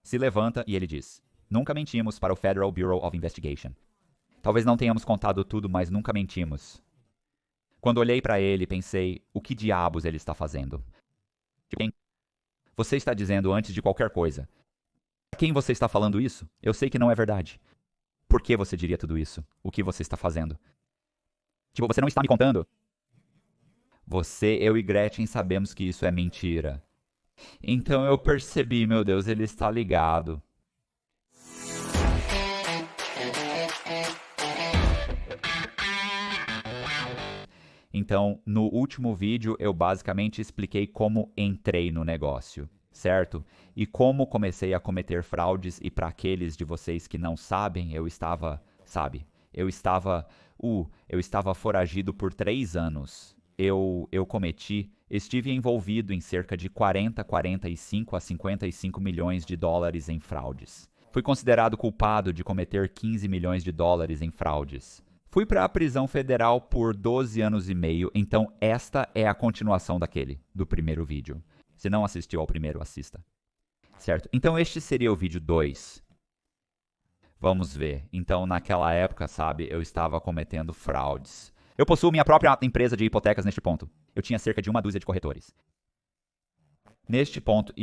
Se levanta e ele diz: Nunca mentimos para o Federal Bureau of Investigation. Talvez não tenhamos contado tudo, mas nunca mentimos. Quando olhei para ele, pensei: o que diabos ele está fazendo? Quem? Você está dizendo antes de qualquer coisa. A quem você está falando isso? Eu sei que não é verdade. Por que você diria tudo isso? O que você está fazendo? Você não está me contando? Você, eu e Gretchen sabemos que isso é mentira. Então eu percebi, meu Deus, ele está ligado. Então, no último vídeo, eu basicamente expliquei como entrei no negócio, certo? E como comecei a cometer fraudes, e para aqueles de vocês que não sabem, eu estava foragido por 3 anos. Eu estive envolvido em cerca de 45 a 55 milhões de dólares em fraudes. Fui considerado culpado de cometer 15 milhões de dólares em fraudes. Fui para a prisão federal por 12 anos e meio, então esta é a continuação do primeiro vídeo. Se não assistiu ao primeiro, assista. Certo? Então este seria o vídeo 2. Vamos ver. Então naquela época, eu estava cometendo fraudes. Eu possuo minha própria empresa de hipotecas neste ponto. Eu tinha cerca de 1 dúzia de corretores. Neste ponto,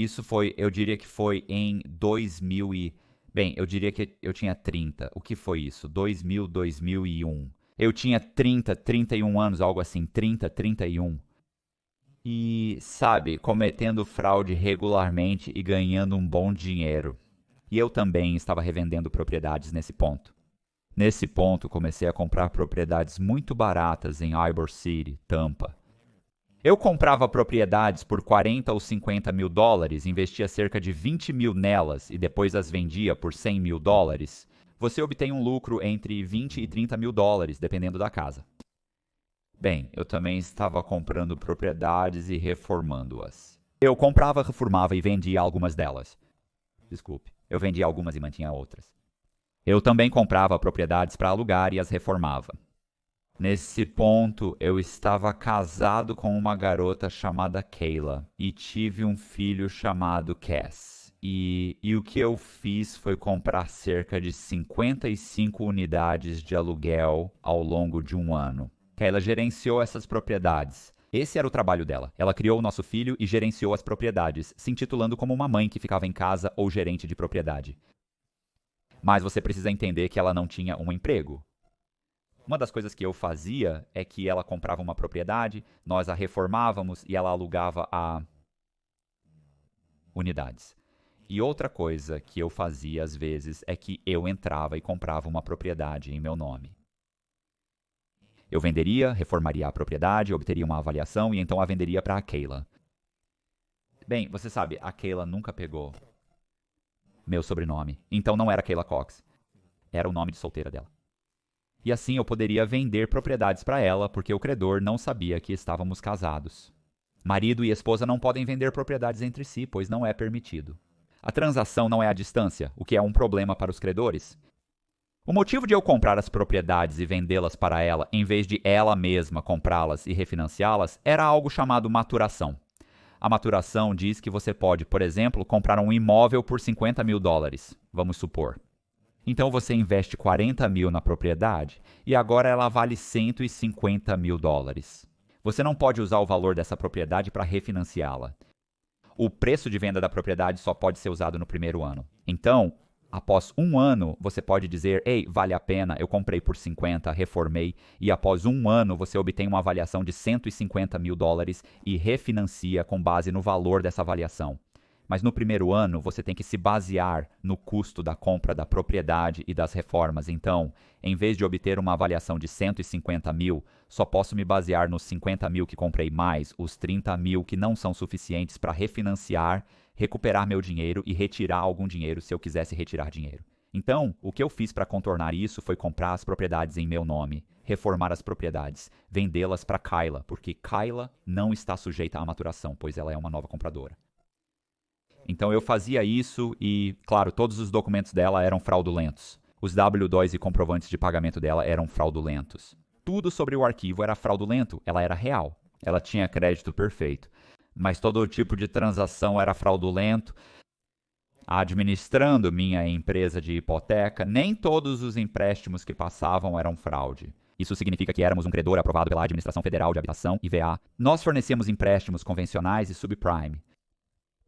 eu diria que foi em 2000 e... Bem, eu diria que eu tinha 30. O que foi isso? 2000, 2001. Eu tinha 30, 31 anos, algo assim. 30, 31. E, cometendo fraude regularmente e ganhando um bom dinheiro. E eu também estava revendendo propriedades nesse ponto. Nesse ponto, comecei a comprar propriedades muito baratas em Ybor City, Tampa. Eu comprava propriedades por 40 ou 50 mil dólares, investia cerca de 20 mil nelas e depois as vendia por 100 mil dólares. Você obtém um lucro entre 20 e 30 mil dólares, dependendo da casa. Bem, eu também estava comprando propriedades e reformando-as. Eu comprava, reformava e vendia algumas delas. Desculpe, eu vendia algumas e mantinha outras. Eu também comprava propriedades para alugar e as reformava. Nesse ponto, eu estava casado com uma garota chamada Kayla e tive um filho chamado Cass. E o que eu fiz foi comprar cerca de 55 unidades de aluguel ao longo de um ano. Kayla gerenciou essas propriedades. Esse era o trabalho dela. Ela criou o nosso filho e gerenciou as propriedades, se intitulando como uma mãe que ficava em casa ou gerente de propriedade. Mas você precisa entender que ela não tinha um emprego. Uma das coisas que eu fazia é que ela comprava uma propriedade, nós a reformávamos e ela alugava a unidades. E outra coisa que eu fazia às vezes é que eu entrava e comprava uma propriedade em meu nome. Eu venderia, reformaria a propriedade, obteria uma avaliação e então a venderia para a Kayla. Bem, você sabe, a Kayla nunca pegou meu sobrenome, então não era Kayla Cox. Era o nome de solteira dela. E assim eu poderia vender propriedades para ela, porque o credor não sabia que estávamos casados. Marido e esposa não podem vender propriedades entre si, pois não é permitido. A transação não é à distância, o que é um problema para os credores. O motivo de eu comprar as propriedades e vendê-las para ela, em vez de ela mesma comprá-las e refinanciá-las, era algo chamado maturação. A maturação diz que você pode, por exemplo, comprar um imóvel por 50 mil dólares, vamos supor. Então você investe 40 mil na propriedade e agora ela vale 150 mil dólares. Você não pode usar o valor dessa propriedade para refinanciá-la. O preço de venda da propriedade só pode ser usado no primeiro ano. Então, após um ano, você pode dizer, ei, vale a pena, eu comprei por 50, reformei, e após um ano você obtém uma avaliação de 150 mil dólares e refinancia com base no valor dessa avaliação. Mas no primeiro ano, você tem que se basear no custo da compra da propriedade e das reformas. Então, em vez de obter uma avaliação de 150 mil, só posso me basear nos 50 mil que comprei mais os 30 mil que não são suficientes para refinanciar, recuperar meu dinheiro e retirar algum dinheiro se eu quisesse retirar dinheiro. Então, o que eu fiz para contornar isso foi comprar as propriedades em meu nome, reformar as propriedades, vendê-las para Kayla, porque Kayla não está sujeita à maturação, pois ela é uma nova compradora. Então eu fazia isso e, claro, todos os documentos dela eram fraudulentos. Os W-2 e comprovantes de pagamento dela eram fraudulentos. Tudo sobre o arquivo era fraudulento, ela era real. Ela tinha crédito perfeito. Mas todo tipo de transação era fraudulento. Administrando minha empresa de hipoteca, nem todos os empréstimos que passavam eram fraude. Isso significa que éramos um credor aprovado pela Administração Federal de Habitação, IVA. Nós fornecíamos empréstimos convencionais e subprime.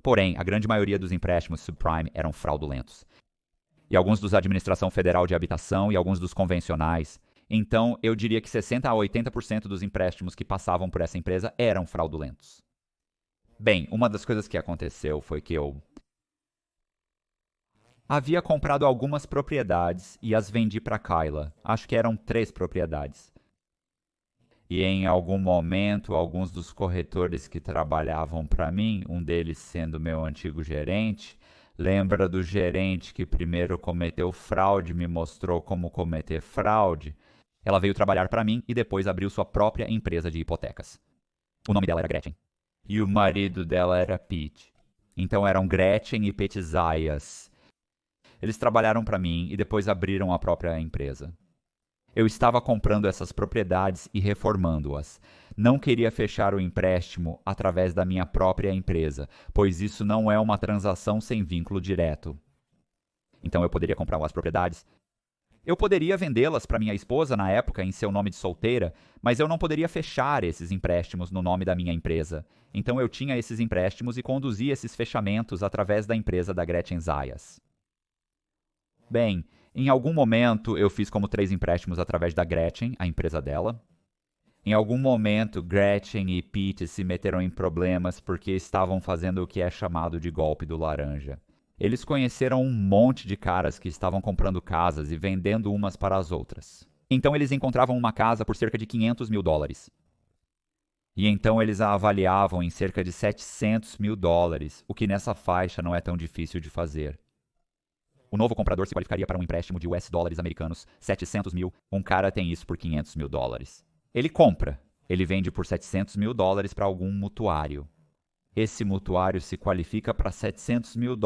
Porém, a grande maioria dos empréstimos subprime eram fraudulentos. E alguns dos da Administração Federal de Habitação e alguns dos convencionais. Então, eu diria que 60 a 80% dos empréstimos que passavam por essa empresa eram fraudulentos. Bem, uma das coisas que aconteceu foi que eu havia comprado algumas propriedades e as vendi para Kyla. Acho que eram 3 propriedades. E em algum momento, alguns dos corretores que trabalhavam para mim, um deles sendo meu antigo gerente, lembra do gerente que primeiro cometeu fraude, me mostrou como cometer fraude? Ela veio trabalhar para mim e depois abriu sua própria empresa de hipotecas. O nome dela era Gretchen. E o marido dela era Pete. Então eram Gretchen e Pete Zayas. Eles trabalharam para mim e depois abriram a própria empresa. Eu estava comprando essas propriedades e reformando-as. Não queria fechar o empréstimo através da minha própria empresa, pois isso não é uma transação sem vínculo direto. Então eu poderia comprar as propriedades. Eu poderia vendê-las para minha esposa na época em seu nome de solteira, mas eu não poderia fechar esses empréstimos no nome da minha empresa. Então eu tinha esses empréstimos e conduzia esses fechamentos através da empresa da Gretchen Zayas. Bem, em algum momento eu fiz como 3 empréstimos através da Gretchen, a empresa dela. Em algum momento, Gretchen e Pete se meteram em problemas porque estavam fazendo o que é chamado de golpe do laranja. Eles conheceram um monte de caras que estavam comprando casas e vendendo umas para as outras. Então eles encontravam uma casa por cerca de $500 mil. E então eles a avaliavam em cerca de $700 mil, o que nessa faixa não é tão difícil de fazer. O novo comprador se qualificaria para um empréstimo de US dólares americanos, 700 mil. Um cara tem isso por $500 mil. Ele compra. Ele vende por $700 mil para algum mutuário. Esse mutuário se qualifica para $700 mil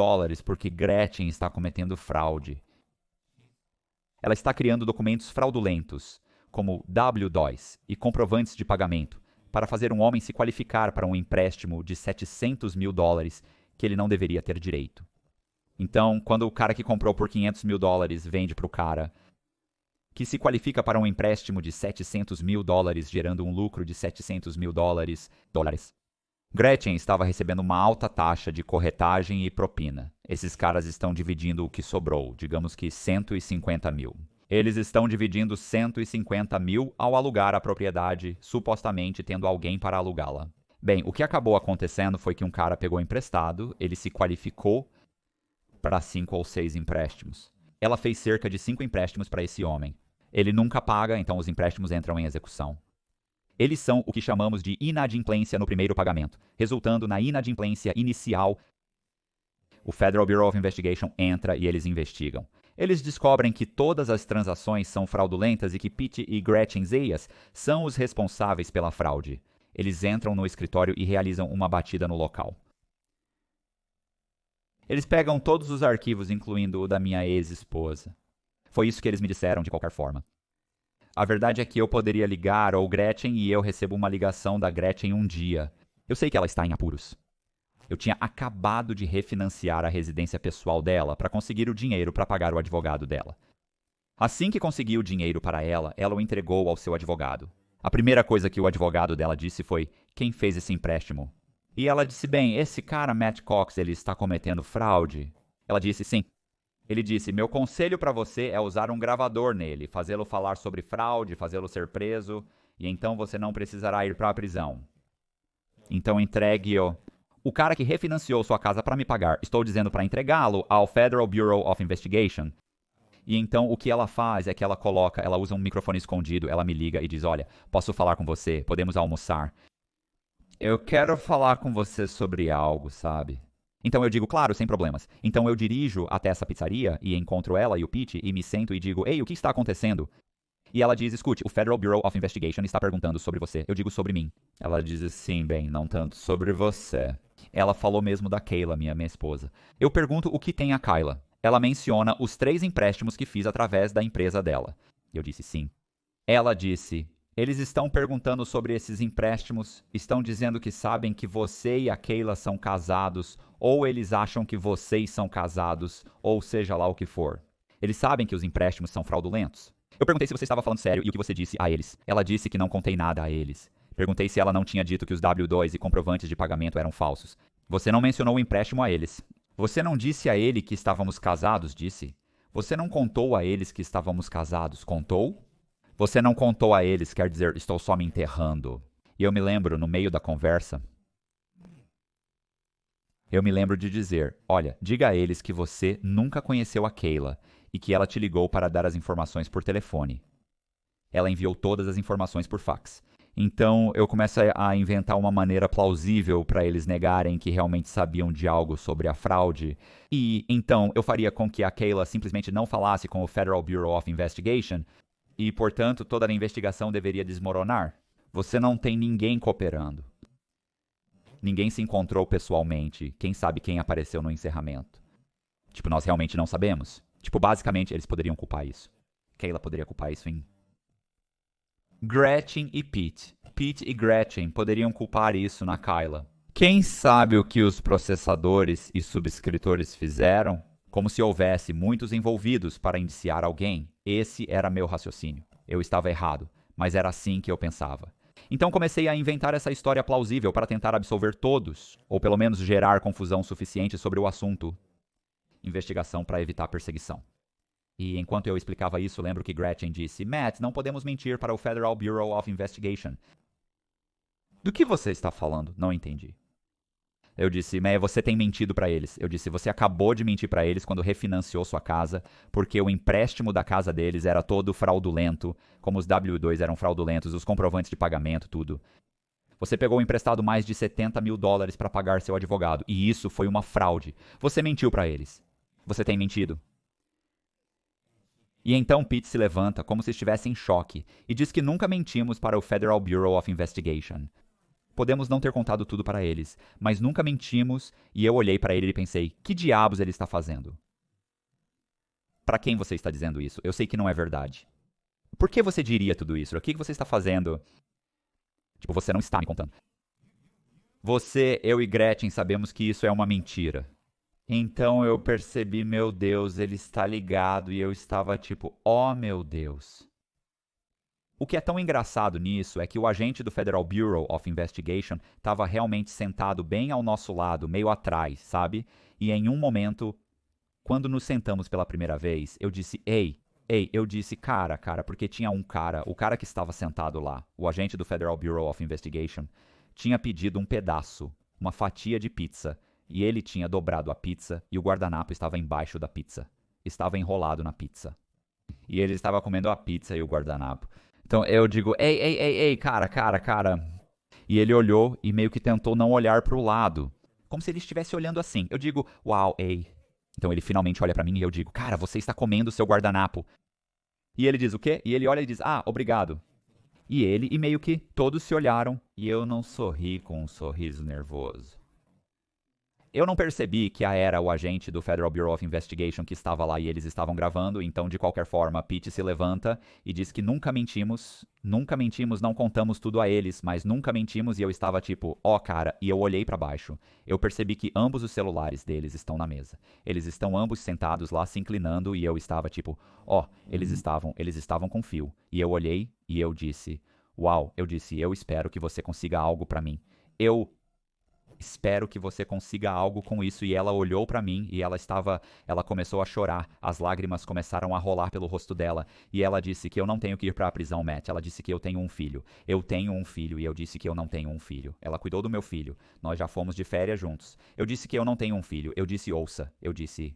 porque Gretchen está cometendo fraude. Ela está criando documentos fraudulentos, como W-2 e comprovantes de pagamento, para fazer um homem se qualificar para um empréstimo de $700 mil que ele não deveria ter direito. Então, quando o cara que comprou por $500 mil vende para o cara que se qualifica para um empréstimo de $700 mil, gerando um lucro de $700 mil, Gretchen estava recebendo uma alta taxa de corretagem e propina. Esses caras estão dividindo o que sobrou, digamos que 150 mil. Eles estão dividindo 150 mil ao alugar a propriedade, supostamente tendo alguém para alugá-la. Bem, o que acabou acontecendo foi que um cara pegou emprestado, ele se qualificou para 5 ou 6 empréstimos. Ela fez cerca de 5 empréstimos para esse homem. Ele nunca paga, então os empréstimos entram em execução. Eles são o que chamamos de inadimplência no primeiro pagamento, resultando na inadimplência inicial. O Federal Bureau of Investigation entra e eles investigam. Eles descobrem que todas as transações são fraudulentas e que Pete e Gretchen Zayas são os responsáveis pela fraude. Eles entram no escritório e realizam uma batida no local. Eles pegam todos os arquivos, incluindo o da minha ex-esposa. Foi isso que eles me disseram de qualquer forma. A verdade é que eu poderia ligar ou Gretchen e eu recebo uma ligação da Gretchen um dia. Eu sei que ela está em apuros. Eu tinha acabado de refinanciar a residência pessoal dela para conseguir o dinheiro para pagar o advogado dela. Assim que consegui o dinheiro para ela, ela o entregou ao seu advogado. A primeira coisa que o advogado dela disse foi: quem fez esse empréstimo? E ela disse: bem, esse cara Matt Cox, ele está cometendo fraude? Ela disse: sim. Ele disse: meu conselho para você é usar um gravador nele, fazê-lo falar sobre fraude, fazê-lo ser preso, e então você não precisará ir para a prisão. Então entregue-o. O cara que refinanciou sua casa para me pagar, estou dizendo para entregá-lo ao Federal Bureau of Investigation. E então o que ela faz é que ela usa um microfone escondido, ela me liga e diz: olha, posso falar com você? Podemos almoçar? Eu quero falar com você sobre algo, sabe? Então eu digo: claro, sem problemas. Então eu dirijo até essa pizzaria e encontro ela e o Pete e me sento e digo: ei, o que está acontecendo? E ela diz: escute, o Federal Bureau of Investigation está perguntando sobre você. Eu digo: sobre mim. Ela diz assim: bem, não tanto sobre você. Ela falou mesmo da Kayla, minha esposa. Eu pergunto o que tem a Kayla. Ela menciona os 3 empréstimos que fiz através da empresa dela. Eu disse sim. Ela disse: Eles estão perguntando sobre esses empréstimos, estão dizendo que sabem que você e a Kayla são casados, ou eles acham que vocês são casados, ou seja lá o que for. Eles sabem que os empréstimos são fraudulentos. Eu perguntei se você estava falando sério e o que você disse a eles. Ela disse que não contei nada a eles. Perguntei se ela não tinha dito que os W2 e comprovantes de pagamento eram falsos. Você não mencionou o empréstimo a eles. Você não disse a ele que estávamos casados, disse. Você não contou a eles que estávamos casados, contou? Você não contou a eles, quer dizer, estou só me enterrando. E eu me lembro, no meio da conversa, eu me lembro de dizer, olha, diga a eles que você nunca conheceu a Kayla e que ela te ligou para dar as informações por telefone. Ela enviou todas as informações por fax. Então eu começo a inventar uma maneira plausível para eles negarem que realmente sabiam de algo sobre a fraude. E então eu faria com que a Kayla simplesmente não falasse com o Federal Bureau of Investigation e, portanto, toda a investigação deveria desmoronar. Você não tem ninguém cooperando. Ninguém se encontrou pessoalmente. Quem sabe quem apareceu no encerramento? Tipo, nós realmente não sabemos. Tipo, basicamente, eles poderiam culpar isso. Kayla poderia culpar isso em... Gretchen e Pete. Pete e Gretchen poderiam culpar isso na Kayla. Quem sabe o que os processadores e subscritores fizeram? Como se houvesse muitos envolvidos para indiciar alguém. Esse era meu raciocínio. Eu estava errado, mas era assim que eu pensava. Então comecei a inventar essa história plausível para tentar absolver todos, ou pelo menos gerar confusão suficiente sobre o assunto. Investigação para evitar perseguição. E enquanto eu explicava isso, lembro que Gretchen disse, Matt, não podemos mentir para o Federal Bureau of Investigation. Do que você está falando? Não entendi. Eu disse, Matt, você tem mentido para eles. Eu disse, você acabou de mentir para eles quando refinanciou sua casa, porque o empréstimo da casa deles era todo fraudulento, como os W2 eram fraudulentos, os comprovantes de pagamento, tudo. Você pegou emprestado mais de $70 mil para pagar seu advogado, e isso foi uma fraude. Você mentiu para eles. Você tem mentido. E então Pete se levanta, como se estivesse em choque, e diz que nunca mentimos para o Federal Bureau of Investigation. Podemos não ter contado tudo para eles, mas nunca mentimos, e eu olhei para ele e pensei, que diabos ele está fazendo? Para quem você está dizendo isso? Eu sei que não é verdade. Por que você diria tudo isso? O que você está fazendo? Tipo, você não está me contando. Você, eu e Gretchen sabemos que isso é uma mentira. Então eu percebi, meu Deus, ele está ligado, e eu estava tipo, oh meu Deus. O que é tão engraçado nisso é que o agente do Federal Bureau of Investigation estava realmente sentado bem ao nosso lado, meio atrás, sabe? E em um momento, quando nos sentamos pela primeira vez, eu disse, eu disse, cara, porque tinha um cara, o cara que estava sentado lá, o agente do Federal Bureau of Investigation, tinha pedido um pedaço, uma fatia de pizza, e ele tinha dobrado a pizza e o guardanapo estava embaixo da pizza. Estava enrolado na pizza. E ele estava comendo a pizza e o guardanapo. Então eu digo, ei, cara. E ele olhou e meio que tentou não olhar pro lado. Como se ele estivesse olhando assim. Eu digo, uau, ei. Então ele finalmente olha pra mim e eu digo, cara, você está comendo o seu guardanapo. E ele diz o quê? E ele olha e diz, ah, obrigado. E meio que todos se olharam e eu não sorri com um sorriso nervoso. Eu não percebi que era o agente do Federal Bureau of Investigation que estava lá e eles estavam gravando, então de qualquer forma, Pete se levanta e diz que nunca mentimos, não contamos tudo a eles, mas nunca mentimos, e eu estava tipo, ó cara, e eu olhei pra baixo. Eu percebi que ambos os celulares deles estão na mesa. Eles estão ambos sentados lá se inclinando e eu estava tipo, ó, eles estavam com fio. E eu olhei e eu disse, uau, eu espero que você consiga algo pra mim. Eu espero que você consiga algo com isso. E ela olhou pra mim e ela começou a chorar. As lágrimas começaram a rolar pelo rosto dela. E ela disse que eu não tenho que ir pra prisão, Matt. Ela disse que eu tenho um filho. Eu tenho um filho e eu disse que eu não tenho um filho. Ela cuidou do meu filho. Nós já fomos de férias juntos. Eu disse que eu não tenho um filho. Eu disse, ouça. Eu disse,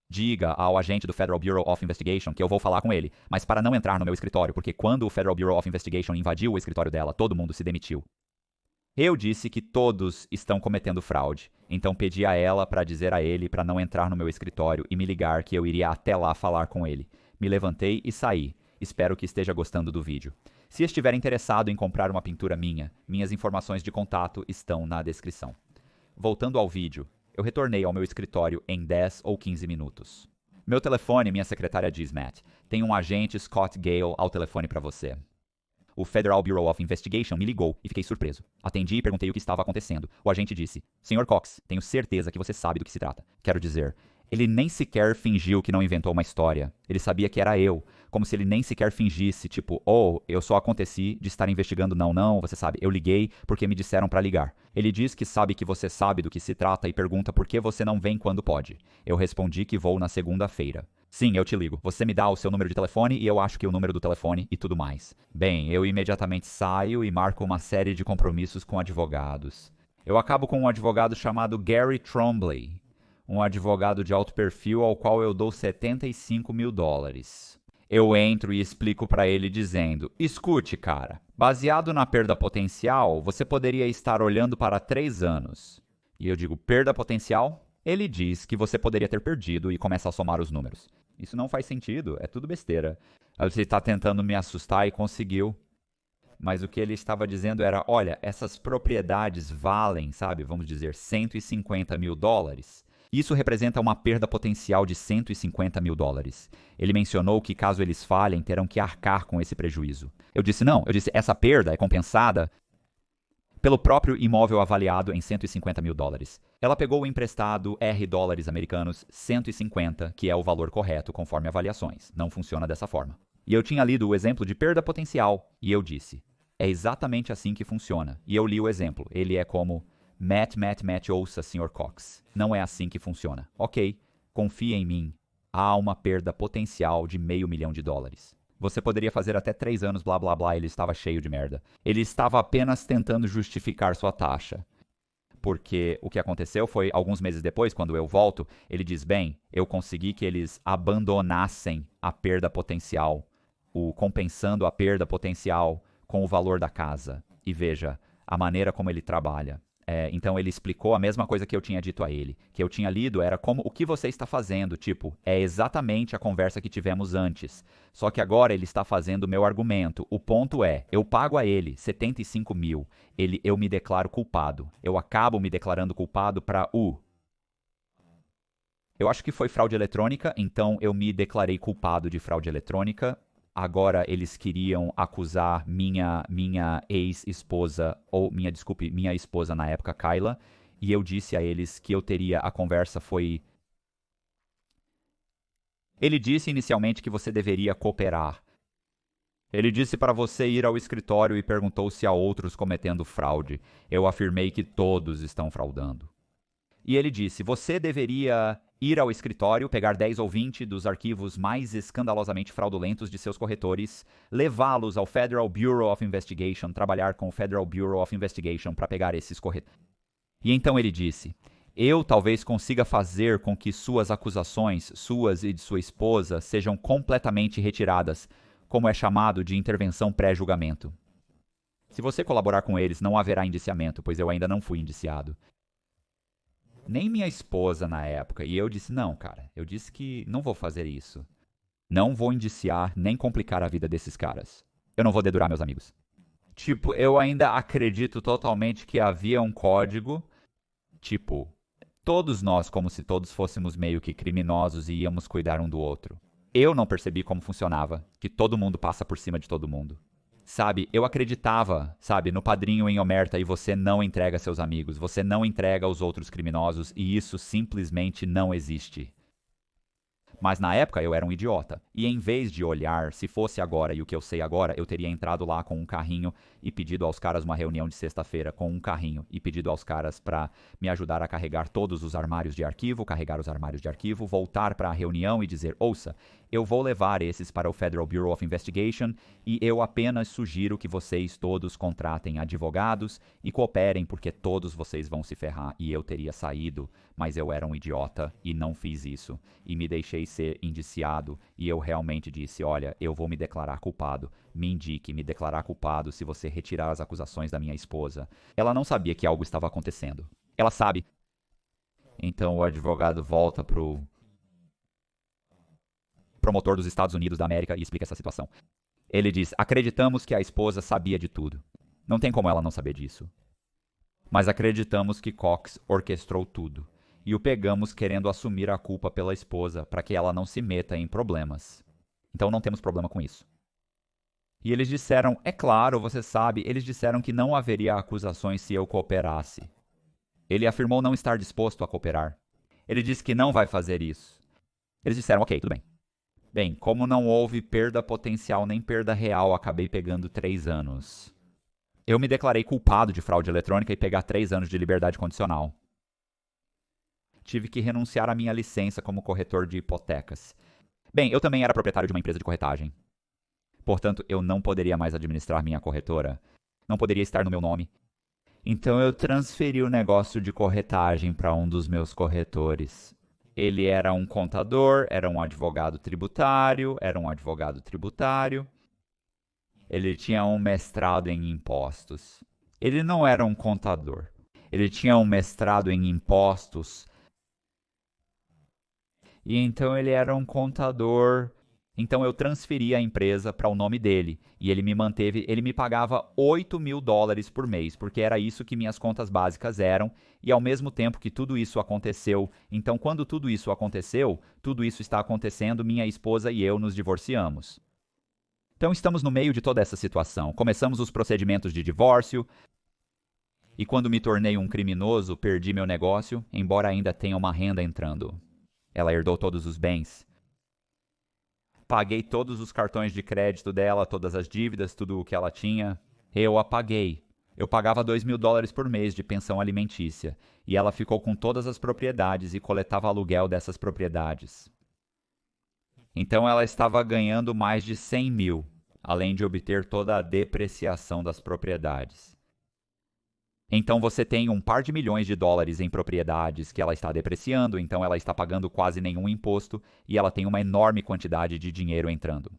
diga ao agente do Federal Bureau of Investigation que eu vou falar com ele, mas para não entrar no meu escritório, porque quando o Federal Bureau of Investigation invadiu o escritório dela, todo mundo se demitiu. Eu disse que todos estão cometendo fraude, então pedi a ela para dizer a ele para não entrar no meu escritório e me ligar que eu iria até lá falar com ele. Me levantei e saí. Espero que esteja gostando do vídeo. Se estiver interessado em comprar uma pintura minha, minhas informações de contato estão na descrição. Voltando ao vídeo, eu retornei ao meu escritório em 10 ou 15 minutos. Meu telefone, minha secretária diz, Matt, tem um agente Scott Gale ao telefone para você. O Federal Bureau of Investigation me ligou e fiquei surpreso. Atendi e perguntei o que estava acontecendo. O agente disse, Sr. Cox, tenho certeza que você sabe do que se trata. Quero dizer, ele nem sequer fingiu que não inventou uma história. Ele sabia que era eu. Como se ele nem sequer fingisse, tipo, eu só aconteci de estar investigando, não, você sabe, eu liguei porque me disseram para ligar. Ele diz que sabe que você sabe do que se trata e pergunta por que você não vem quando pode. Eu respondi que vou na segunda-feira. Sim, eu te ligo. Você me dá o seu número de telefone e eu acho que o número do telefone e tudo mais. Bem, eu imediatamente saio e marco uma série de compromissos com advogados. Eu acabo com um advogado chamado Gary Trombley, um advogado de alto perfil ao qual eu dou $75 mil. Eu entro e explico para ele dizendo, escute, cara, baseado na perda potencial, você poderia estar olhando para 3 anos. E eu digo, perda potencial? Ele diz que você poderia ter perdido e começa a somar os números. Isso não faz sentido, é tudo besteira. Você está tentando me assustar e conseguiu. Mas o que ele estava dizendo era, olha, essas propriedades valem, sabe, vamos dizer, $150 mil. Isso representa uma perda potencial de $150 mil. Ele mencionou que caso eles falhem, terão que arcar com esse prejuízo. Eu disse, não, essa perda é compensada pelo próprio imóvel avaliado em $150 mil. Ela pegou o emprestado $R americanos 150, que é o valor correto conforme avaliações. Não funciona dessa forma. E eu tinha lido o exemplo de perda potencial, e eu disse, é exatamente assim que funciona. E eu li o exemplo, ele é como, Matt, ouça, Sr. Cox. Não é assim que funciona. Ok, confie em mim. Há uma perda potencial de $500 mil. Você poderia fazer até 3 anos, blá blá blá, ele estava cheio de merda. Ele estava apenas tentando justificar sua taxa. Porque o que aconteceu foi, alguns meses depois, quando eu volto, ele diz, bem, eu consegui que eles abandonassem a perda potencial, compensando a perda potencial com o valor da casa. E veja, a maneira como ele trabalha. Então ele explicou a mesma coisa que eu tinha dito a ele. Que eu tinha lido era como o que você está fazendo. Tipo, é exatamente a conversa que tivemos antes. Só que agora ele está fazendo o meu argumento. O ponto é, eu pago a ele 75 mil. Eu me declaro culpado. Eu acabo me declarando culpado para eu acho que foi fraude eletrônica, então eu me declarei culpado de fraude eletrônica. Agora eles queriam acusar minha ex-esposa, ou minha esposa na época, Kyla, e eu disse a eles que a conversa foi... Ele disse inicialmente que você deveria cooperar. Ele disse para você ir ao escritório e perguntou se há outros cometendo fraude. Eu afirmei que todos estão fraudando. E ele disse, você deveria ir ao escritório, pegar 10 ou 20 dos arquivos mais escandalosamente fraudulentos de seus corretores, levá-los ao Federal Bureau of Investigation, trabalhar com o Federal Bureau of Investigation para pegar esses corretores. E então ele disse, eu talvez consiga fazer com que suas acusações, suas e de sua esposa, sejam completamente retiradas, como é chamado de intervenção pré-julgamento. Se você colaborar com eles, não haverá indiciamento, pois eu ainda não fui indiciado. Nem minha esposa na época. E eu disse, não, cara, eu disse que não vou fazer isso. Não vou indiciar nem complicar a vida desses caras. Eu não vou dedurar meus amigos. Tipo, eu ainda acredito totalmente que havia um código, tipo, todos nós como se todos fôssemos meio que criminosos e íamos cuidar um do outro. Eu não percebi como funcionava, que todo mundo passa por cima de todo mundo. Sabe, eu acreditava, sabe, no padrinho em omerta e você não entrega seus amigos, você não entrega os outros criminosos e isso simplesmente não existe. Mas na época eu era um idiota. E em vez de olhar, se fosse agora e o que eu sei agora, eu teria entrado lá com um carrinho e pedido aos caras uma reunião de sexta-feira com um carrinho e pedido aos caras para me ajudar a carregar todos os armários de arquivo, carregar os armários de arquivo, voltar para a reunião e dizer, ouça, eu vou levar esses para o Federal Bureau of Investigation e eu apenas sugiro que vocês todos contratem advogados e cooperem porque todos vocês vão se ferrar. E eu teria saído, mas eu era um idiota e não fiz isso. E me deixei ser indiciado e eu realmente disse, olha, eu vou me declarar culpado. Me indique, me declarar culpado se você retirar as acusações da minha esposa. Ela não sabia que algo estava acontecendo. Ela sabe. Então o advogado volta pro promotor dos Estados Unidos da América e explica essa situação. Ele diz, acreditamos que a esposa sabia de tudo. Não tem como ela não saber disso. Mas acreditamos que Cox orquestrou tudo. e o pegamos querendo assumir a culpa pela esposa para que ela não se meta em problemas. Então não temos problema com isso. E eles disseram, é claro, você sabe, eles disseram que não haveria acusações se eu cooperasse. Ele afirmou não estar disposto a cooperar. Ele disse que não vai fazer isso. Eles disseram, ok, tudo bem. Bem, como não houve perda potencial nem perda real, acabei pegando 3 anos. Eu me declarei culpado de fraude eletrônica e pegar 3 anos de liberdade condicional. Tive que renunciar à minha licença como corretor de hipotecas. Bem, eu também era proprietário de uma empresa de corretagem. Portanto, eu não poderia mais administrar minha corretora. Não poderia estar no meu nome. Então eu transferi o negócio de corretagem para um dos meus corretores. Ele era um contador, era um advogado tributário. Ele tinha um mestrado em impostos. Ele não era um contador. Ele tinha um mestrado em impostos. E então ele era um contador. Então eu transferi a empresa para o nome dele. E ele me manteve, ele me pagava $8.000 por mês, porque era isso que minhas contas básicas eram. E ao mesmo tempo que tudo isso aconteceu, então quando tudo isso aconteceu, tudo isso está acontecendo, minha esposa e eu nos divorciamos. Então estamos no meio de toda essa situação. Começamos os procedimentos de divórcio. E quando me tornei um criminoso, perdi meu negócio, embora ainda tenha uma renda entrando. Ela herdou todos os bens. Paguei todos os cartões de crédito dela, todas as dívidas, tudo o que ela tinha. Eu a paguei. Eu pagava $2.000 por mês de pensão alimentícia. E ela ficou com todas as propriedades e coletava aluguel dessas propriedades. Então ela estava ganhando mais de 100 mil, além de obter toda a depreciação das propriedades. Então você tem um par de milhões de dólares em propriedades que ela está depreciando, então ela está pagando quase nenhum imposto e ela tem uma enorme quantidade de dinheiro entrando.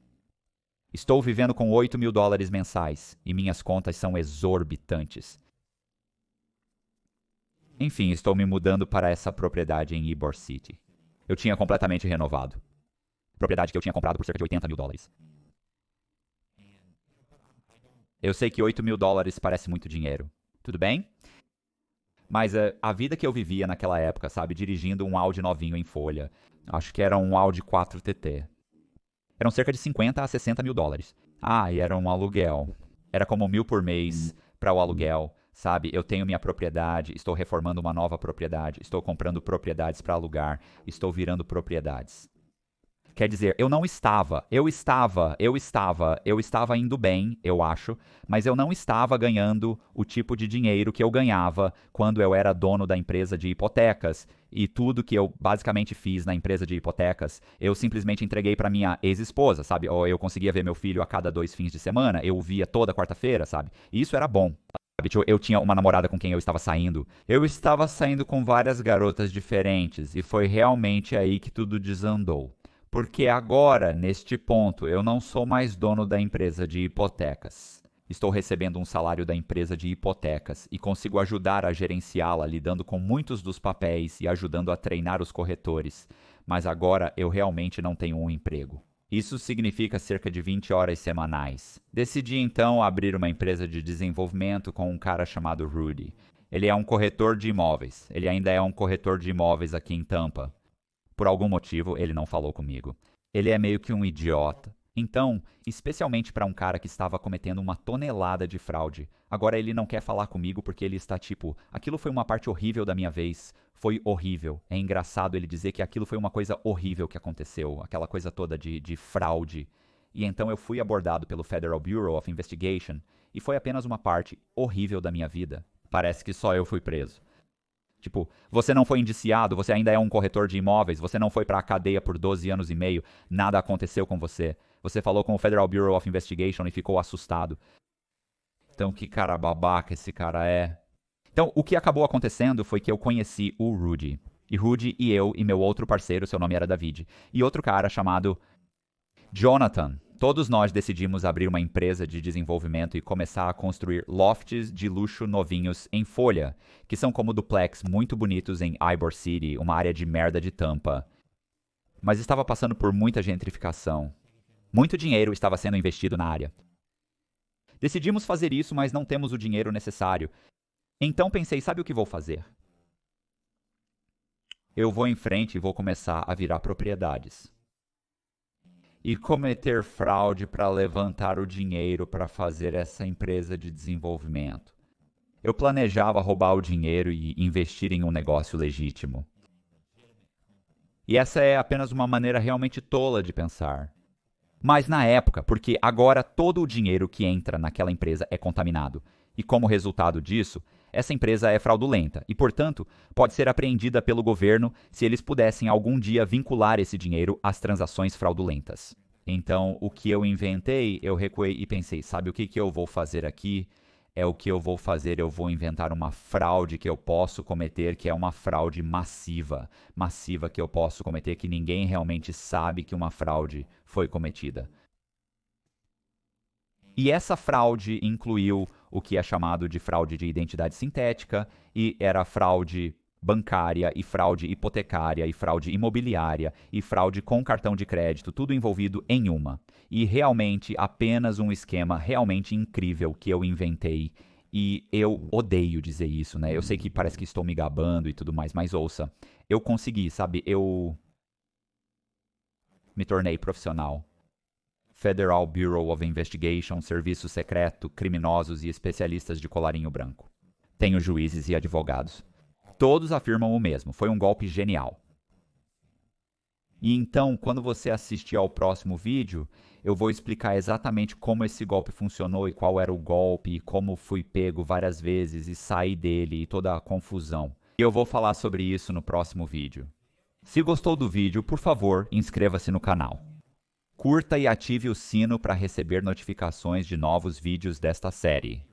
Estou vivendo com $8.000 mensais e minhas contas são exorbitantes. Enfim, estou me mudando para essa propriedade em Ybor City. Eu tinha completamente renovado. Propriedade que eu tinha comprado por cerca de $80.000. Eu sei que $8.000 parece muito dinheiro. Tudo bem? Mas a vida que eu vivia naquela época, sabe? Dirigindo um Audi novinho em folha. Acho que era um Audi 4TT. Eram cerca de $50 a $60.000. Ah, e era um aluguel. Era como 1.000 por mês para o aluguel, sabe? Eu tenho minha propriedade, estou reformando uma nova propriedade, estou comprando propriedades para alugar, estou virando propriedades. Quer dizer, eu estava indo bem, eu acho, mas eu não estava ganhando o tipo de dinheiro que eu ganhava quando eu era dono da empresa de hipotecas. E tudo que eu basicamente fiz na empresa de hipotecas, eu simplesmente entreguei para minha ex-esposa, sabe? Ou eu conseguia ver meu filho a cada 2 fins de semana, eu o via toda quarta-feira, sabe? E isso era bom. Eu tinha uma namorada com quem eu estava saindo. Eu estava saindo com várias garotas diferentes e foi realmente aí que tudo desandou. Porque agora, neste ponto, eu não sou mais dono da empresa de hipotecas. Estou recebendo um salário da empresa de hipotecas e consigo ajudar a gerenciá-la lidando com muitos dos papéis e ajudando a treinar os corretores. Mas agora eu realmente não tenho um emprego. Isso significa cerca de 20 horas semanais. Decidi então abrir uma empresa de desenvolvimento com um cara chamado Rudy. Ele é um corretor de imóveis. Ele ainda é um corretor de imóveis aqui em Tampa. Por algum motivo, ele não falou comigo. Ele é meio que um idiota. Então, especialmente para um cara que estava cometendo uma tonelada de fraude, agora ele não quer falar comigo porque ele está tipo, aquilo foi uma parte horrível da minha vez, foi horrível. É engraçado ele dizer que aquilo foi uma coisa horrível que aconteceu, aquela coisa toda de fraude. E então eu fui abordado pelo Federal Bureau of Investigation e foi apenas uma parte horrível da minha vida. Parece que só eu fui preso. Tipo, você não foi indiciado, você ainda é um corretor de imóveis, você não foi pra cadeia por 12 anos e meio, nada aconteceu com você. Você falou com o Federal Bureau of Investigation e ficou assustado. Então, que cara babaca esse cara é. Então, o que acabou acontecendo foi que eu conheci o Rudy. E Rudy e eu e meu outro parceiro, seu nome era David, e outro cara chamado Jonathan. Todos nós decidimos abrir uma empresa de desenvolvimento e começar a construir lofts de luxo novinhos em folha, que são como duplex muito bonitos em Ybor City, uma área de merda de Tampa. Mas estava passando por muita gentrificação. Muito dinheiro estava sendo investido na área. Decidimos fazer isso, mas não temos o dinheiro necessário. Então pensei, sabe o que vou fazer? eu vou em frente e vou começar a virar propriedades. E cometer fraude para levantar o dinheiro para fazer essa empresa de desenvolvimento. Eu planejava roubar o dinheiro e investir em um negócio legítimo. E essa é apenas uma maneira realmente tola de pensar. Mas na época, porque agora todo o dinheiro que entra naquela empresa é contaminado. E como resultado disso, essa empresa é fraudulenta e, portanto, pode ser apreendida pelo governo se eles pudessem algum dia vincular esse dinheiro às transações fraudulentas. Então, o que eu inventei, eu recuei e pensei, sabe o que eu vou fazer aqui? É o que eu vou fazer, eu vou inventar uma fraude que eu posso cometer, que é uma fraude massiva. Massiva que eu posso cometer, que ninguém realmente sabe que uma fraude foi cometida. E essa fraude incluiu o que é chamado de fraude de identidade sintética, e era fraude bancária, e fraude hipotecária, e fraude imobiliária, e fraude com cartão de crédito, tudo envolvido em uma. E realmente apenas um esquema realmente incrível que eu inventei. E eu odeio dizer isso, né? Eu sei que parece que estou me gabando e tudo mais, mas ouça, eu consegui, sabe? Eu me tornei profissional. Federal Bureau of Investigation, Serviço Secreto, criminosos e especialistas de colarinho branco. Tenho juízes e advogados. Todos afirmam o mesmo, foi um golpe genial. E então, quando você assistir ao próximo vídeo, eu vou explicar exatamente como esse golpe funcionou e qual era o golpe, e como fui pego várias vezes e saí dele e toda a confusão. E eu vou falar sobre isso no próximo vídeo. Se gostou do vídeo, por favor, inscreva-se no canal. Curta e ative o sino para receber notificações de novos vídeos desta série.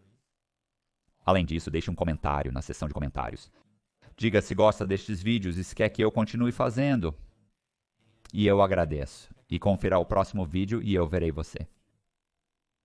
Além disso, deixe um comentário na seção de comentários. Diga se gosta destes vídeos e se quer que eu continue fazendo. E eu agradeço. E confira o próximo vídeo e eu verei você.